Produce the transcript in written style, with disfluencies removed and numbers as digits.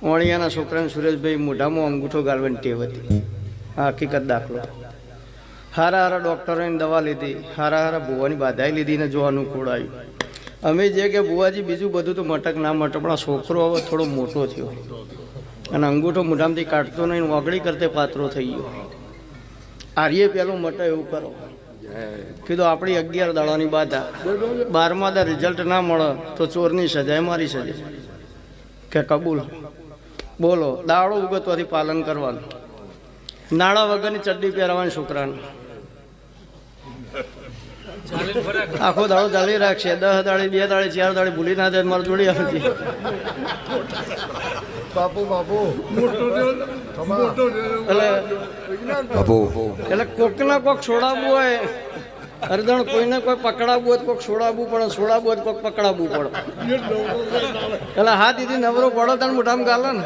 ઓણિયાના છોકરાને સુરેશભાઈ મોઢામાં અંગૂઠો ગાળવાની ટેવ હતી. આ હકીકત દાખલો. હારા હારા ડૉક્ટરોની દવા લીધી, હારા હારા ભુવાની બાધાઈ લીધી ને જો અનુકૂળ આવ્યું. અમે જે કે ભુવાજી બીજું બધું તો મટક ના મટક, પણ આ છોકરો હવે થોડો મોટો થયો અને અંગૂઠો મોઢામાંથી કાઢતો નહીં, ઓગળી કરતે પાત્રો થઈ ગયો. આર્ય પેલો મટે એવું કરો. કીધું આપણી 11 દાડાની બાધા, 12મા દા રિઝલ્ટ ના મળે તો ચોરની સજાય, મારી સજાય. કે કબૂલ. બોલો, દાડો ઉગતવાથી પાલન કરવાનું. નાળા વગરની ચડ્ડી પહેરવાની છોકરાને. આખો દાડો ચાલી રાખશે. 10 દાડે, 2 દાડે, 4 દાડે ભૂલી ના જાય મારે જોડી આવતી. એટલે કોકના કોક છોડાવવું હોય, અરદણ કોઈને કોઈ પકડાવવું હોય કોક છોડાવવું પડે, છોડાવવું હોય કોક પકડાવવું પડે. એટલે હા દીદી નવરો પડો તાર મોઢામાં ગાલે ને.